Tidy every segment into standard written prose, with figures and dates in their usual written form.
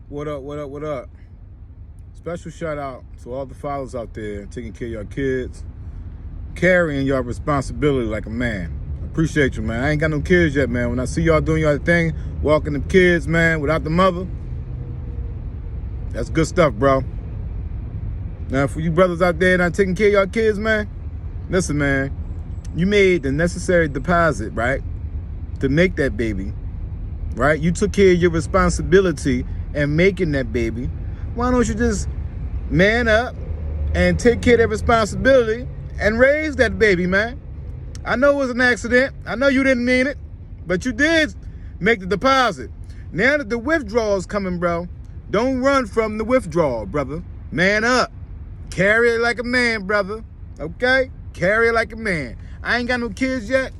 What up, what up, what up? Special shout out to all the fathers out there taking care of your kids, carrying your responsibility like a man. Appreciate you, man. I ain't got no kids yet, man. When I see y'all doing your thing, walking the kids, man, without the mother, that's good stuff, bro. Now, for you brothers out there not taking care of your kids, man, listen, man, you made the necessary deposit, right, to make that baby, right? You took care of your responsibility and making that baby. Why don't you just man up and take care of that responsibility and raise that baby, man? I know it was an accident. I know you didn't mean it, but you did make the deposit. Now that the withdrawal is coming, bro, don't run from the withdrawal, brother. Man up. Carry it like a man, brother. Okay? Carry it like a man. I ain't got no kids yet.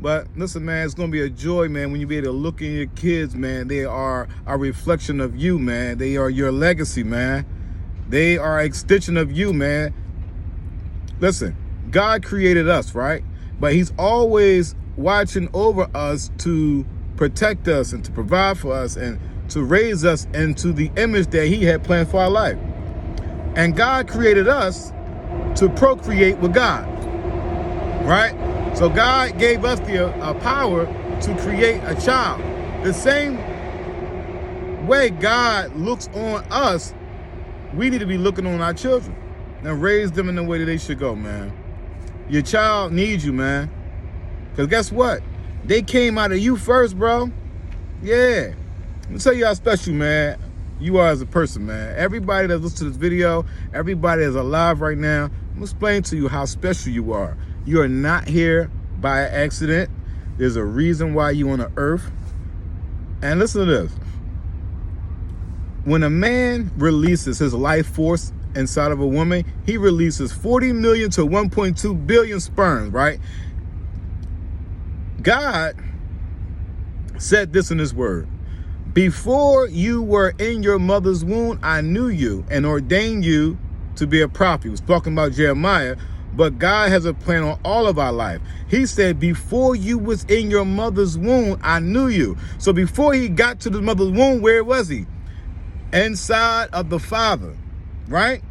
But listen, man, it's going to be a joy, man, when you be able to look in your kids, man. They are a reflection of you, man. They are your legacy, man. They are an extension of you, man. Listen, God created us, right? But he's always watching over us to protect us and to provide for us and to raise us into the image that he had planned for our life. And God created us to procreate with God, right? So God gave us the power to create a child. The same way God looks on us, we need to be looking on our children and raise them in the way that they should go, man. Your child needs you, man. Because guess what? They came out of you first, bro. Yeah. Let me tell you how special, man, you are as a person, man. Everybody that listens to this video, everybody that's alive right now, I'm going to explain to you how special you are. You are not here by accident. There's a reason why you're on the earth. And listen to this. When a man releases his life force inside of a woman, he releases 40 million to 1.2 billion sperms, right? God said this in his word. Before you were in your mother's womb, I knew you and ordained you to be a prophet. He was talking about Jeremiah, but God has a plan on all of our life. He said, before you was in your mother's womb, I knew you. So before he got to the mother's womb, where was he? Inside of the Father, right?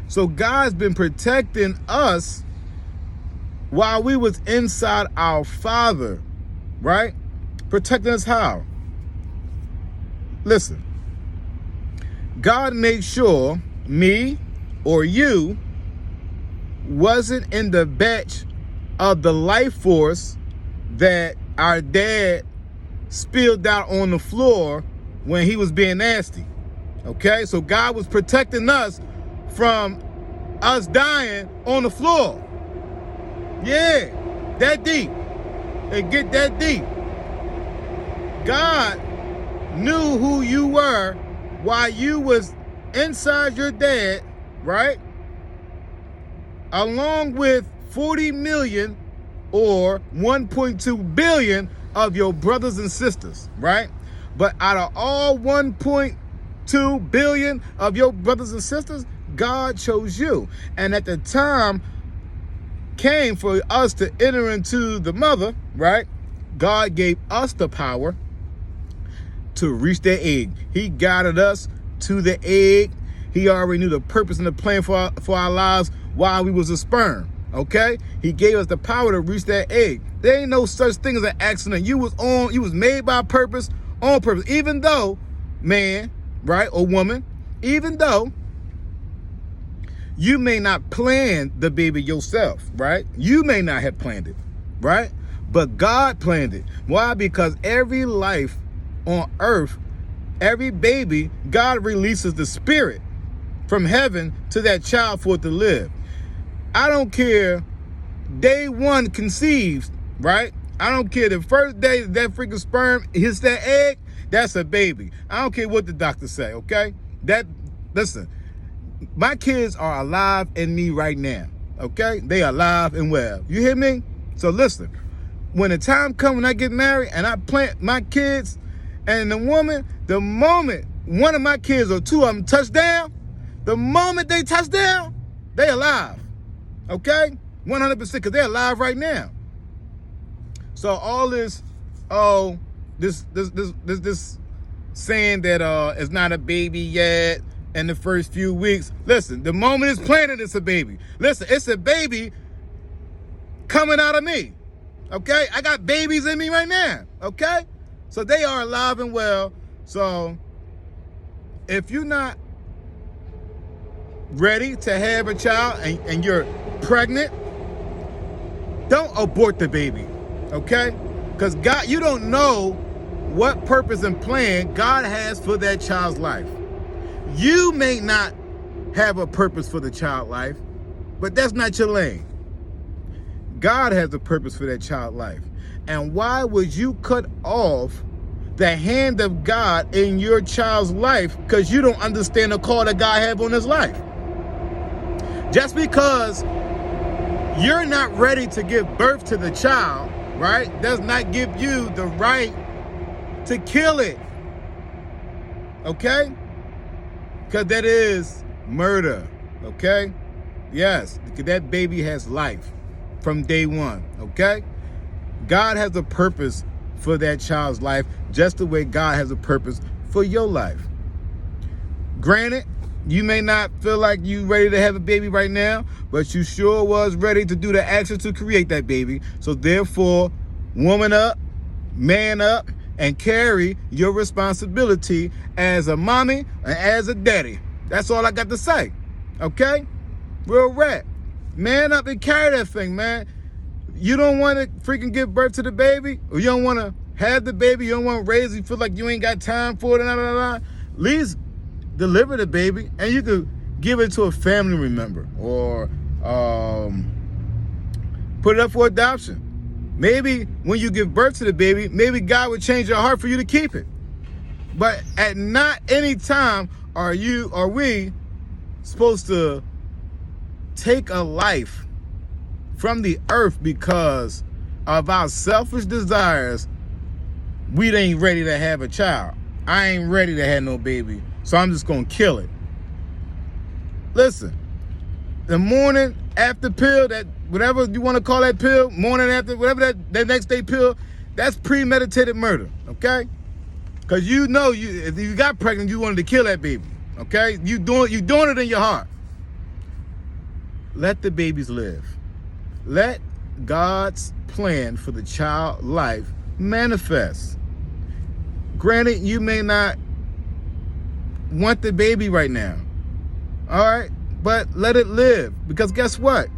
So God's been protecting us while we was inside our Father, right? Protecting us how? Listen, God made sure me or you wasn't in the batch of the life force that our dad spilled out on the floor when he was being nasty. Okay, so God was protecting us from us dying on the floor. Yeah, that deep. It get that deep. God knew who you were while you was inside your dad, right? Along with 40 million or 1.2 billion of your brothers and sisters, right? But out of all 1.2 billion of your brothers and sisters, God chose you. And at the time came for us to enter into the mother, right? God gave us the power to reach that egg. He guided us to the egg. He already knew the purpose and the plan for our lives while we was a sperm, okay? He gave us the power to reach that egg. There ain't no such thing as an accident. You was made by purpose, on purpose. Even though, man, right, or woman, even though you may not plan the baby yourself, right? You may not have planned it, right? But God planned it. Why? Because every life on earth, every baby, God releases the spirit from heaven to that child for it to live. I don't care, day one conceived, right? I don't care the first day that freaking sperm hits that egg, that's a baby. I don't care what the doctors say, okay? Listen, my kids are alive in me right now, okay? They are alive and well. You hear me? So listen, when the time comes when I get married and I plant my kids and the woman, the moment one of my kids or two of them touch down, the moment they touch down, they alive, okay? 100%, because they're alive right now. So all this, this saying that it's not a baby yet in the first few weeks. Listen, the moment it's planted, it's a baby. Listen, it's a baby coming out of me. Okay? I got babies in me right now. Okay? So they are alive and well. So if you're not ready to have a child and you're pregnant, don't abort the baby. Okay? Because God, you don't know what purpose and plan God has for that child's life. You may not have a purpose for the child's life, but that's not your lane. God has a purpose for that child's life. And why would you cut off the hand of God in your child's life because you don't understand the call that God has on his life? Just because you're not ready to give birth to the child, right, does not give you the right to kill it. Okay? Because that is murder. Okay? Yes, because that baby has life from day one. Okay? God has a purpose for that child's life just the way God has a purpose for your life. Granted, you may not feel like you ready to have a baby right now, but you sure was ready to do the action to create that baby. So therefore, woman up, man up, and carry your responsibility as a mommy and as a daddy. That's all I got to say. Okay? Real rap. Man up and carry that thing, man. You don't want to freaking give birth to the baby, or you don't want to have the baby, you don't want to raise it, you feel like you ain't got time for it, at least deliver the baby, and you could give it to a family member, or put it up for adoption. Maybe when you give birth to the baby, maybe God would change your heart for you to keep it. But at not any time are we supposed to take a life from the earth because of our selfish desires. We ain't ready to have a child. I ain't ready to have no baby, so I'm just gonna kill it. Listen, the morning after pill, that whatever you want to call that pill, morning after, whatever that next day pill, that's premeditated murder, okay? Because you know if you got pregnant, you wanted to kill that baby, okay? You doing it in your heart. Let the babies live. Let God's plan for the child life manifest. Granted, you may not want the baby right now, all right? But let it live, because guess what?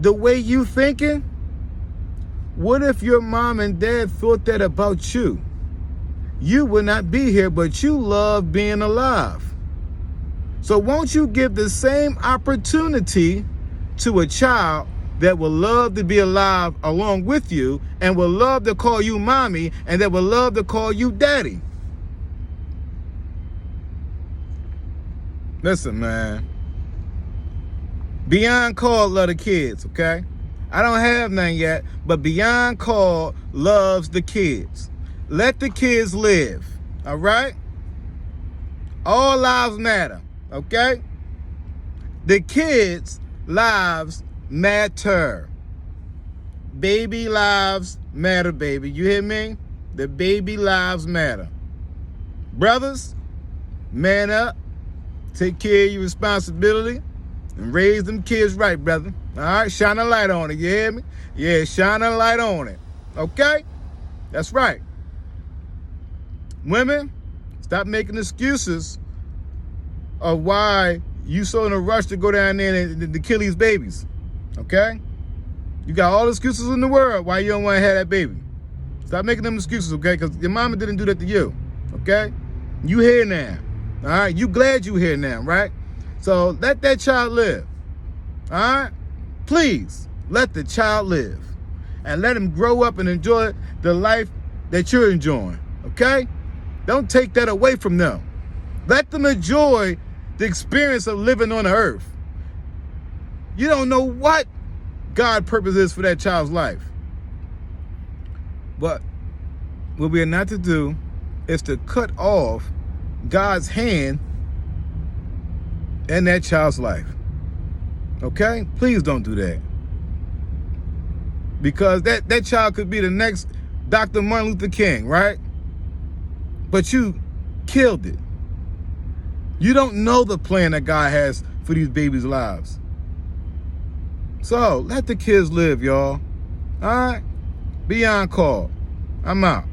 The way you thinking, what if your mom and dad thought that about you? You would not be here, but you love being alive. So won't you give the same opportunity to a child that will love to be alive along with you and will love to call you mommy and that will love to call you daddy? Listen, man. Beyond Call love the kids, okay? I don't have none yet, but Beyond Call loves the kids. Let the kids live, all right? All lives matter, okay? The kids' lives matter. Baby lives matter, baby. You hear me? The baby lives matter. Brothers, man up. Take care of your responsibility and raise them kids right, brother. All right, shine a light on it, you hear me? Yeah, shine a light on it, okay? That's right. Women, stop making excuses of why you so in a rush to go down there and to kill these babies, okay? You got all the excuses in the world why you don't want to have that baby. Stop making them excuses, okay? Because your mama didn't do that to you, okay? You here now. All right, you glad you here now, right? So let that child live. All right? Please, let the child live. And let him grow up and enjoy the life that you're enjoying, okay? Don't take that away from them. Let them enjoy the experience of living on the earth. You don't know what God's purpose is for that child's life. But what we are not to do is to cut off God's hand in that child's life. Okay? Please don't do that. Because that child could be the next Dr. Martin Luther King, right? but you killed it. You don't know the plan that God has for these babies' lives. So let the kids live, y'all. All right? Beyond call. I'm out.